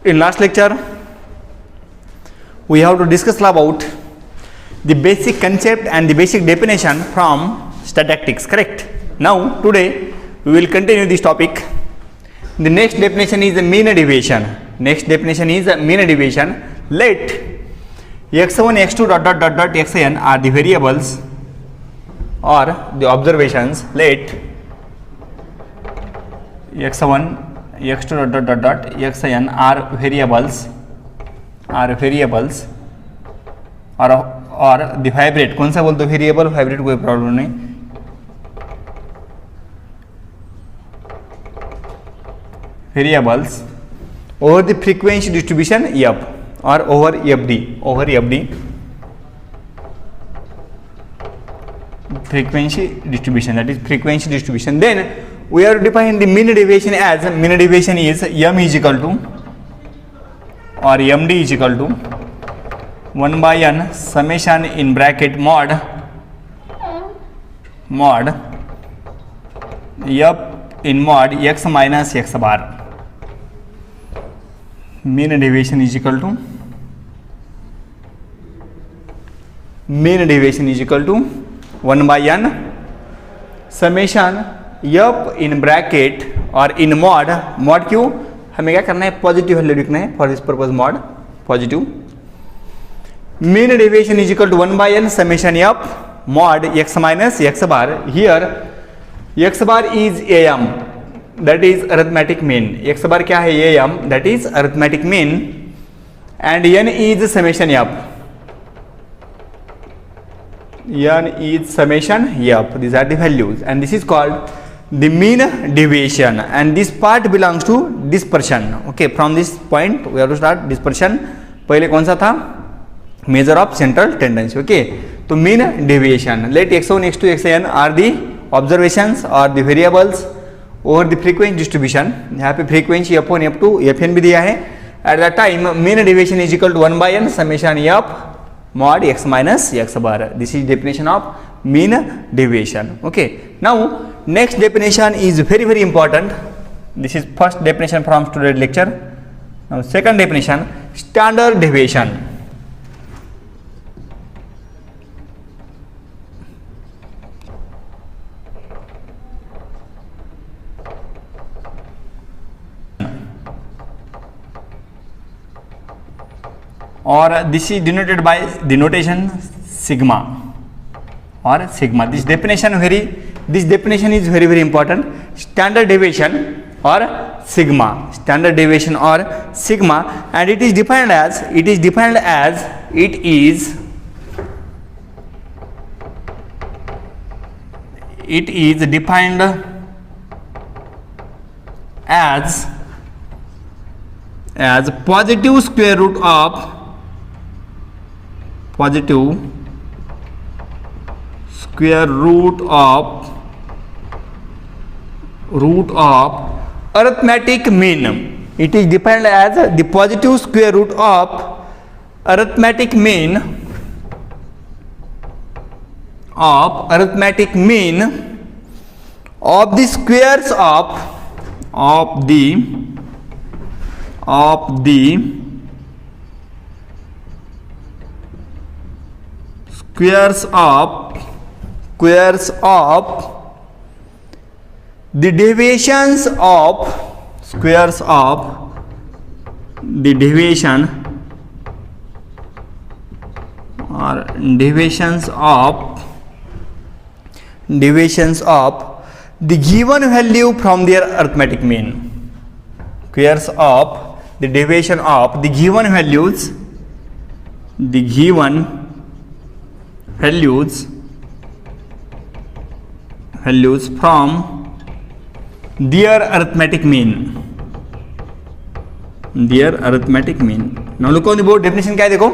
In last lecture, we have to discuss about the basic concept and the basic definition from statistics, correct? Now, today we will continue this topic. The next definition is the mean deviation. Next definition is mean deviation. Let x1, x2 dot xn are the variables or the observations. Let x1, x2 dot xn are variables और the variate. कौन सा बोल दो variable, variate कोई problem नहीं. Variables over the frequency distribution F और over FD frequency distribution, that is frequency distribution. Then we are defining the mean deviation as mean deviation is m is equal to or md is equal to 1 by n summation in bracket mod f in mod x minus x bar. Mean deviation is equal to 1 by n summation f in bracket और in mod क्यों हमें क्या करना है, positive value लिखना है. For this purpose mod positive. mean deviation is equal to 1 by n summation f mod x minus x bar. Here x bar is am, that is arithmetic mean. x bar क्या है, am, that is arithmetic mean, and n is summation f. n is summation f. These are the values and this is called the mean deviation, and this part belongs to dispersion. Okay, from this point we have to start dispersion. पहले कौन सा था, measure of central tendency. Okay, तो mean deviation. Let x1, x2, xn are the observations or the variables over the frequency distribution. यहाँ पे frequency f1, f2, fn भी दिया है. At that time mean deviation is equal to 1 by n summation f mod x minus x bar. This is definition of mean deviation. Okay, now next definition is very very important. This is first definition from today's lecture. Now second definition, standard deviation. Or this is denoted by the notation sigma or sigma. This definition is very very important. Standard deviation or sigma, standard deviation or sigma, and it is defined as it is defined as positive square root of arithmetic mean. It is defined as the positive square root of arithmetic mean of the squares of the deviations of the deviation or deviations of the given value from their arithmetic mean. Squares of the deviation of the given values from their arithmetic mean. Now look on the board. Definition क्या है देखो.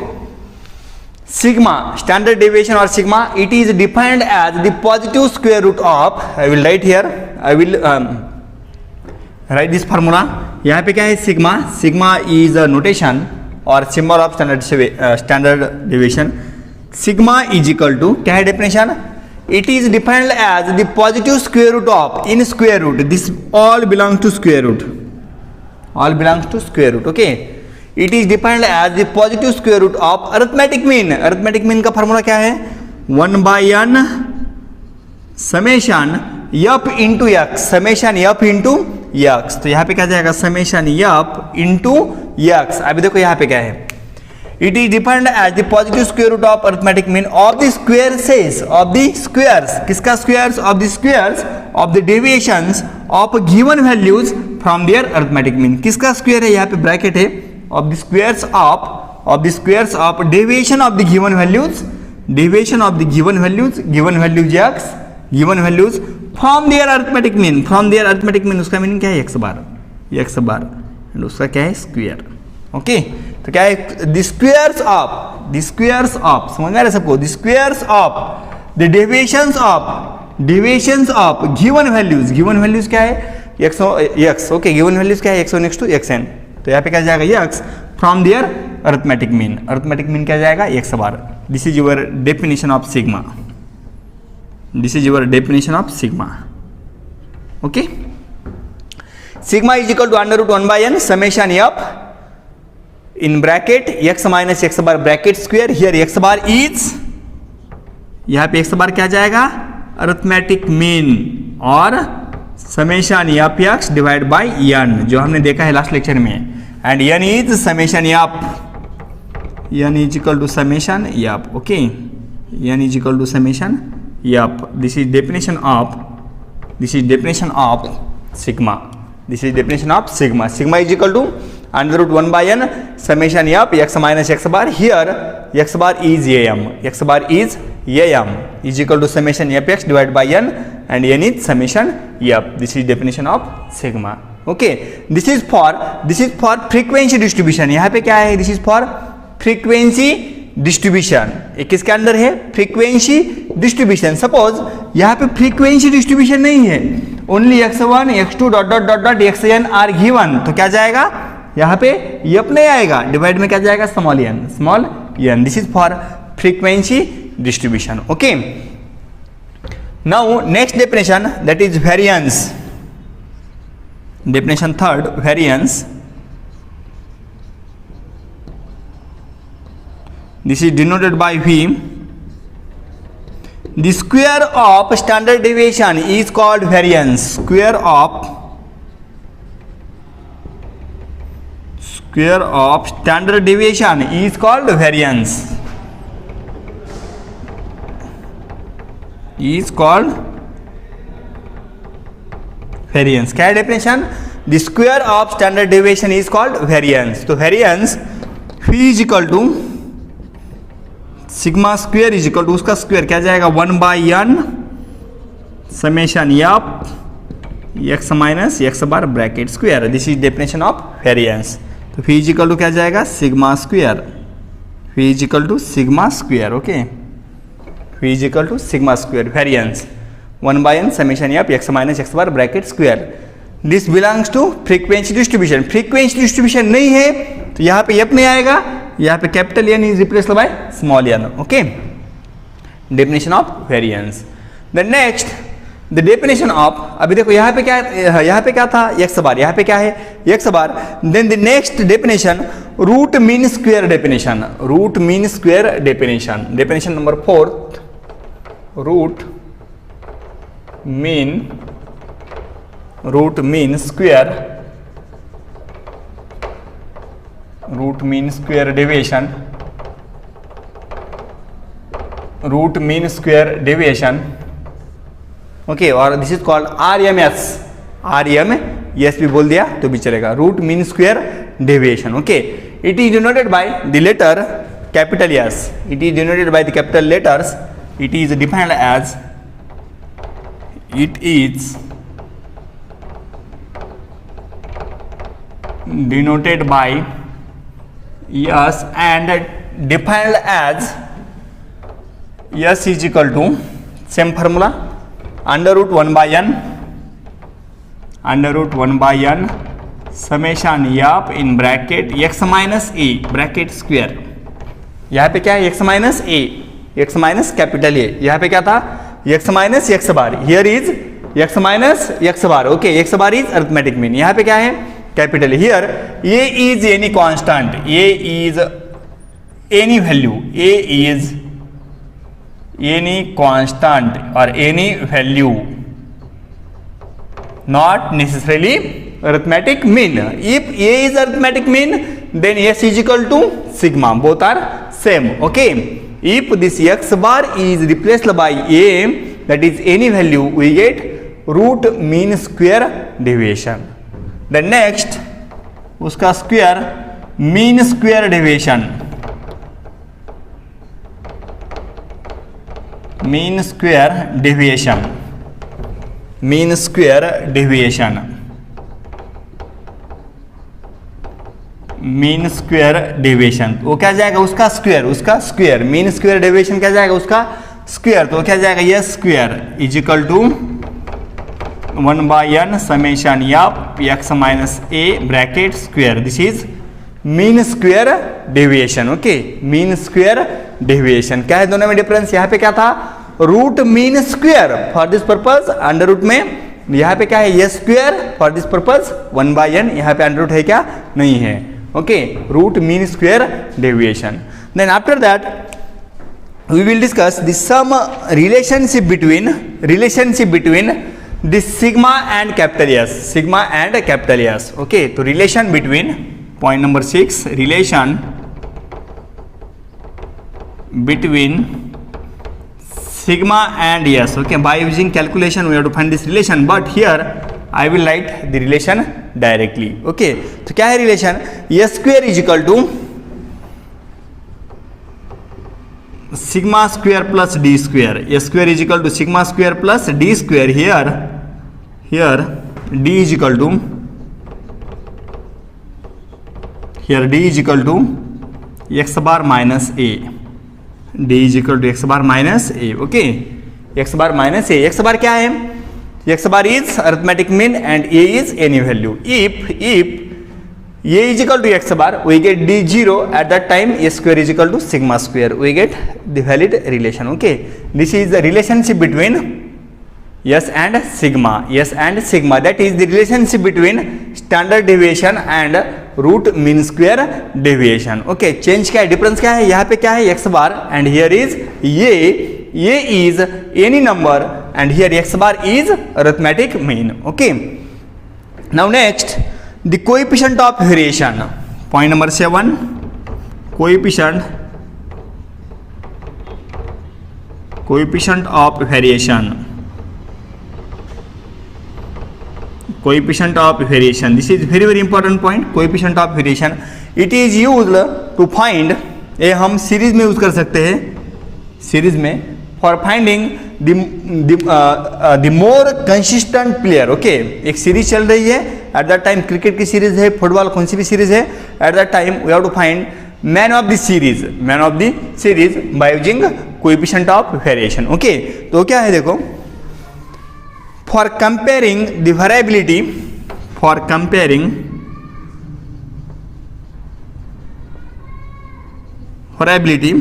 Sigma, standard deviation or sigma, it is defined as the positive square root of, I will write here, I will write this formula. यहाँ पे क्या है, sigma is a notation or symbol of standard deviation. Sigma is equal to क्या है definition, it is defined as the positive square root of, in square root, this all belongs to square root, okay. It is defined as the positive square root of arithmetic mean. Arithmetic mean का formula क्या है? 1/n summation F into X, summation F into X. तो यहाँ पे क्या जाएगा? Summation F into X. अभी देखो यहाँ पे क्या है, it is defined as the positive square root of arithmetic mean of the squares, of the squares, किसका squares? Of the squares of the deviations of given values from their arithmetic mean. किसका square है? यहाँ पे bracket है, of the squares of deviation of the given values, deviation of the given values x, given values from their arithmetic mean, from their arithmetic mean. उसका meaning क्या है? X bar and उसका क्या है? स्क्वायर। ओके, तो क्या है? The squares of, समझ में आ रहा है सबको? The squares of the deviations of given values क्या है? एक्स। ओके, गिवन वैल्यूज क्या है? X next to x n. तो यहाँ पे क्या जाएगा? X from their arithmetic mean. Arithmetic mean क्या जाएगा? X bar. This is your definition of sigma. This is your definition of sigma. Okay, sigma is equal to under root 1/n summation f in bracket x minus x bar bracket square. Here x bar is, यहाँ पे x bar क्या जाएगा? Arithmetic mean और summation f x divide by n, जो हमने देखा है last lecture में। And n is summation f, n is equal to summation f. Okay, n is equal to summation Yep, this is definition of sigma. This is definition of sigma. Sigma is equal to under root 1/n summation f x minus x bar. Here x bar is am. X bar is am is equal to summation f x divided by n, and n is summation f. This is definition of sigma. Okay, this is for frequency distribution. यहाँ पे क्या है? This is for frequency distribution. किसके अंदर है? Frequency distribution. Suppose यहाँ पे frequency distribution नहीं है, only x1 x2 dot dot dot dot xn are given, तो क्या जाएगा? यहाँ पे एफ नहीं आएगा, डिवाइड में क्या जाएगा? Small n। This is for frequency distribution. Okay, now next definition, that is variance. Definition third, variance. This is denoted by V. The square of standard deviation is called variance. Square of standard deviation is called variance. क्या है definition? The square of standard deviation is called variance. तो variance V is equal to sigma square is equal to, उसका square क्या जाएगा? 1/n summation f x minus x bar bracket square. This is definition of variance. तो phi is equal to क्या जाएगा? Sigma square. Phi is equal to sigma square. Okay, phi is equal to sigma square. Variance 1/n summation f x minus x bar bracket square. This belongs to frequency distribution. Frequency distribution नहीं है तो यहाँ पे F नहीं आएगा, यहाँ पे capital N is replaced by small n. Okay, definition of variance. The next, the definition of, अभी देखो यहाँ पे क्या था? X bar. यहाँ पे क्या है? X bar. Then the next definition, root mean square definition. Root mean square definition. Definition number 4, root mean square deviation. Root mean square deviation. Okay, और दिस इज कॉल्ड RMS भी बोल दिया तो भी चलेगा। Root mean square deviation. Okay, it is denoted by the letter capital S. It is denoted by the capital letters. It is defined as, it is denoted by S and defined as S is equal to same formula under root 1/n summation f in bracket x minus a bracket square। यहाँ पे क्या है? x minus a, x minus capital A। यहाँ पे क्या था? x minus x bar. Here is x minus x bar. Okay, x bar is arithmetic mean. यहाँ पे क्या है? capital. Here a is any constant, a is any value, a is any constant or any value, not necessarily arithmetic mean. If a is arithmetic mean, then s is equal to sigma, both are same. Okay, if this x bar is replaced by a, that is any value, we get root mean square deviation. The next उसका square mean square deviation, mean square deviation, mean square deviation, mean square deviation, वो क्या जाएगा उसका square, उसका square, mean square deviation क्या जाएगा उसका square, तो क्या जाएगा ये square is equal to 1/n summation of x minus a bracket square. This is mean square deviation. Okay, mean square deviation क्या है दोनों में डिफरेंस? यहाँ पे क्या था root mean square, for this purpose under root में, यहाँ पे क्या है ये square, for this purpose 1/n, यहाँ पे अंडर रूट है क्या? नहीं है. Okay, root mean square deviation. Then after that we will discuss the some relationship between this sigma and capital S, sigma and capital S. Okay, so relation between, point number 6, relation between sigma and S. Okay, by using calculation we have to find this relation, but here I will write the relation directly. Okay, तो क्या है relation? S square is equal to sigma square plus d square. S square is equal to sigma square plus d square. Here d is equal to, here d is equal to x bar minus a, d is equal to x bar minus a. Okay, x bar minus a, x bar क्या है? x bar is arithmetic mean and a is any value. If a is equal to x bar, we get d0. At that time a square is equal to sigma square, we get the valid relation. Okay, this is the relationship between s and sigma, s and sigma, that is the relationship between standard deviation and root mean square deviation. Okay, change क्या है, difference क्या है? यहाँ पे क्या है x bar and here is a is any number and here x bar is arithmetic mean. Okay, now next the coefficient of variation, point number 7, coefficient of variation, coefficient of variation. This is very important point, coefficient of variation. It is used to find, ये हम series में use कर सकते हैं, series में for finding the more consistent player. Okay, एक series चल रही है एट दैट टाइम, क्रिकेट की सीरीज है, फुटबॉल कौन सी भी सीरीज है, at that time we have to find man of the series, man of the series by using coefficient of variation. Okay, तो क्या है देखो, for comparing the variability, for comparing variability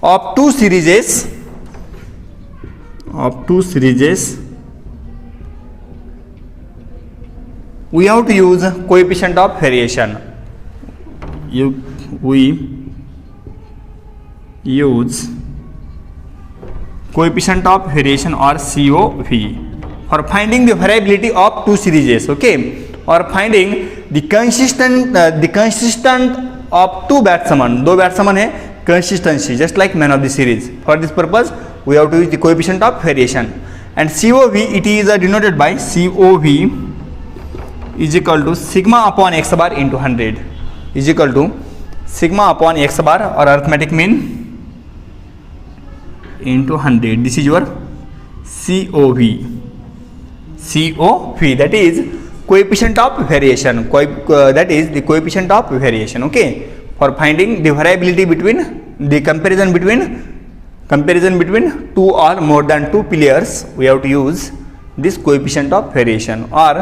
of two series, we have to use coefficient of variation. We use coefficient of variation or COV for finding the variability of two series. Okay, or finding the consistent of two batsmen, दो batsman है, consistency just like man of the series. For this purpose we have to use the coefficient of variation, and COV, it is denoted by COV is equal to sigma upon x bar into 100 is equal to sigma upon x bar or arithmetic mean into 100. This is your COV, that is coefficient of variation, that is the coefficient of variation. Okay, for finding the variability between the comparison between two or more than two players, we have to use this coefficient of variation, or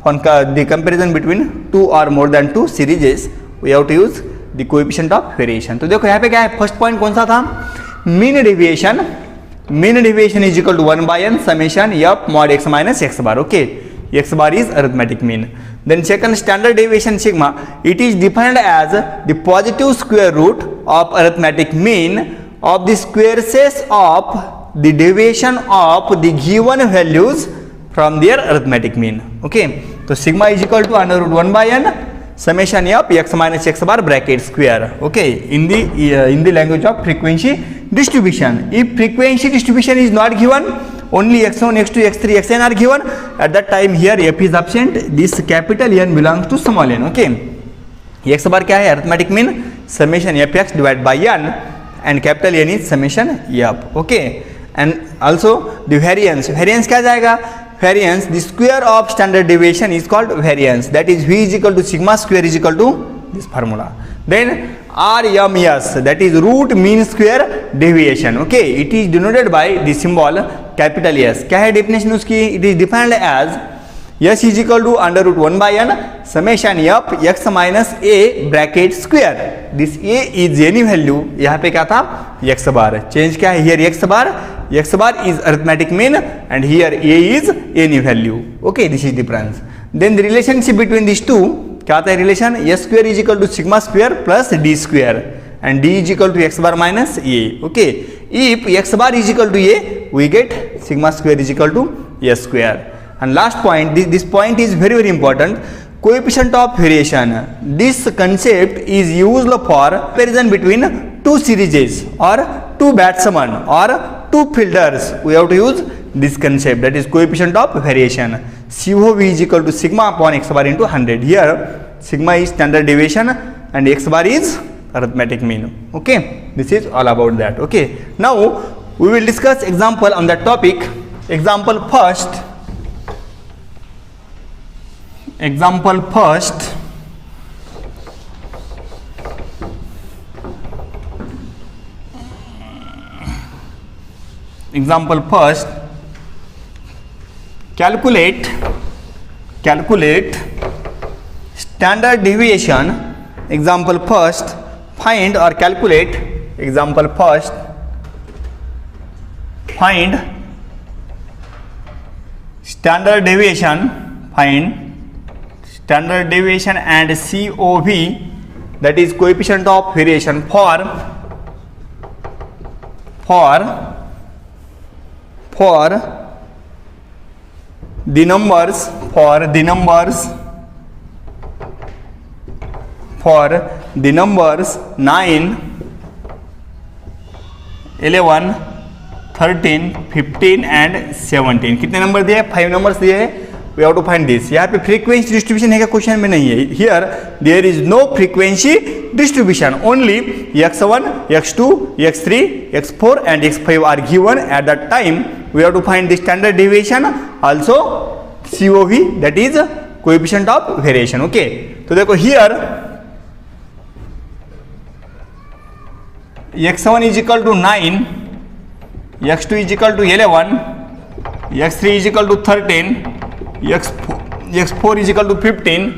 for the comparison between two or more than two series, we have to use the coefficient of variation. तो देखो यहाँ पे क्या है, first point कौन सा था, mean deviation mean deviation is equal to 1 by n summation f mod x minus x bar. Okay, x bar is arithmetic mean. Then second, standard deviation sigma, it is defined as the positive square root of arithmetic mean of the squares of the deviation of the given values from their arithmetic mean. Okay, so sigma is equal to under root 1 by n summation f x minus x bar bracket square. Okay, in the language of frequency distribution. If frequency distribution is not given, only x1, x2, x3, xn are given, at that time here f is absent, this capital N belongs to small n. Okay, x bar क्या है, arithmetic mean summation fx divided by n, and capital N is summation f. Okay, and also the variance क्या जाएगा, variance, the square of standard deviation is called variance, that is v is equal to sigma square is equal to this formula. Then RMS, that is root mean square deviation. Okay, it is denoted by the symbol capital S. क्या है definition उसकी, it is defined as S is equal to under root 1 by n summation f x minus a bracket square. This a is any value, यहाँ पे क्या था x bar, change क्या है here x bar is arithmetic mean and here a is any value. Okay, this is difference. Then the relationship between these two क्या आता है relation, s square is equal to sigma square plus d square and d is equal to x bar minus a. Okay, if x bar is equal to a, we get sigma square is equal to s square. And last point, this point is very important, coefficient of variation. This concept is used for comparison between two series or two batsmen or two fielders. We have to use this concept, that is coefficient of variation. COV is equal to sigma upon x bar into 100. Here sigma is standard deviation and x bar is arithmetic mean. Okay, this is all about that. Okay, now we will discuss example on that topic. Example first. Example first. Example first. Calculate standard deviation. Example first. Find or calculate. Example first. Find standard deviation. Find standard deviation and COV, that is coefficient of variation for the numbers 9, 11, 13, 15 and 17. कितने number दिए, 5 numbers दिए हैं. We have to find this. यहाँ पे frequency distribution है क्या, question में नहीं है. Here there is no frequency distribution, only x1, x2, x3, x4 and x5 are given. At that time we have to find the standard deviation, also COV, that is coefficient of variation. Okay, तो देखो here x1 is equal to 9, x2 is equal to 11, x3 is equal to 13, x4 is equal to 15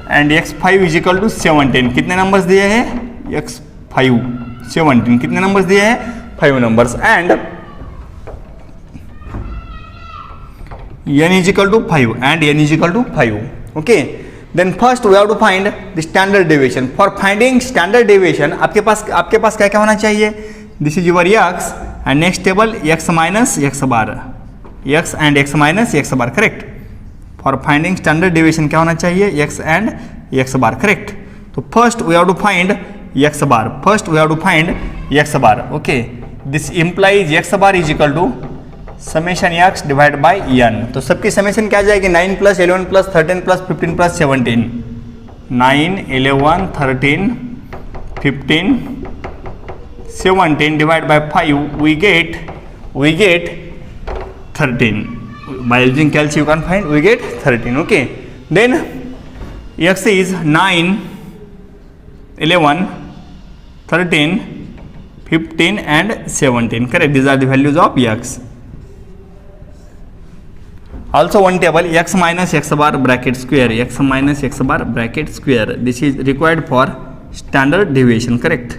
and x5 is equal to 17. कितने numbers दिए हैं, x5 17. कितने numbers दिए हैं, 5 numbers. And n is equal to 5 and n is equal to 5. Okay, then first we have to find the standard deviation. For finding standard deviation आपके पास क्या क्या होना चाहिए, this is your x and next table x minus x bar, x and x minus x bar, correct. For finding standard deviation क्या होना चाहिए, x and x bar, correct. तो first we have to find x bar. Okay, this implies x bar is equal to summation x divided by n. तो सबकी summation क्या जाएगी, 9 plus 11 plus 13 plus 15 plus 17. 9, 11, 13, 15, 17 divided by 5, we get 13. By using calculus you can find, we get 13. Okay, then x is 9, 11, 13, 15 and 17, correct. These are the values of x. Also one table x minus x bar bracket square, x minus x bar bracket square. This is required for standard deviation, correct.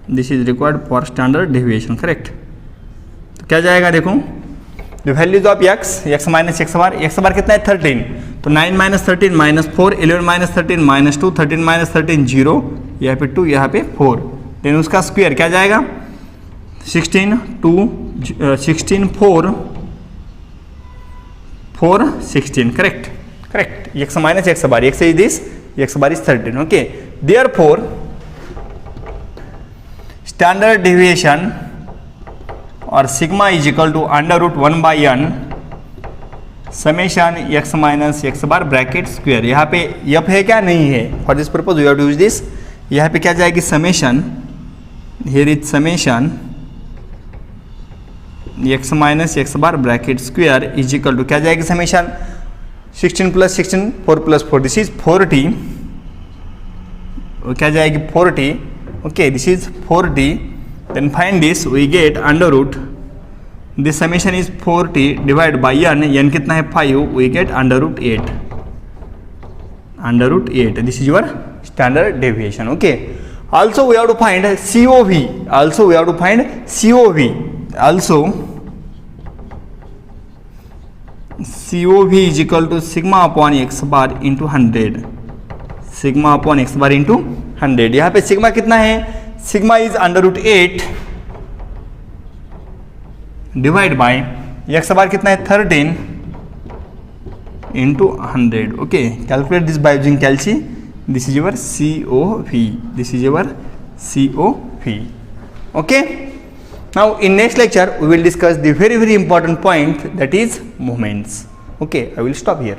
This is required for standard deviation, correct. क्या जाएगा देखो, the values of x minus x bar कितना है 13, तो 9 minus 13 minus 4, 11 minus 13 minus 2, 13 minus 13 0, यहाँ पे 2 यहाँ पे 4, देन उसका स्क्वायर क्या जाएगा 16 4 4 16, correct x minus x bar, x is this, x bar is 13, okay. Therefore standard deviation और sigma is equal to under root 1/n summation x minus x bar bracket square. यहाँ पे यप है क्या, नहीं है, for this purpose we have to use this. यहाँ पे क्या जाएगी summation, here is summation x minus x bar bracket square is equal to क्या जाएगी summation 16 plus 16 4 plus 4, this is 40, क्या जाएगी 40, okay, this is 40, then find this, we get under root, this summation is 40 divided by n कितना है 5, we get under root 8, this is your standard deviation, okay। Also we have to find COV, COV is equal to sigma upon x bar into 100, यहाँ पे sigma कितना है, sigma is under root 8 divide by X bar कितना है 13 into 100, okay. Calculate this by using calci, this is your COV, okay. Now in next lecture we will discuss the very important point, that is moments, okay। I will stop here.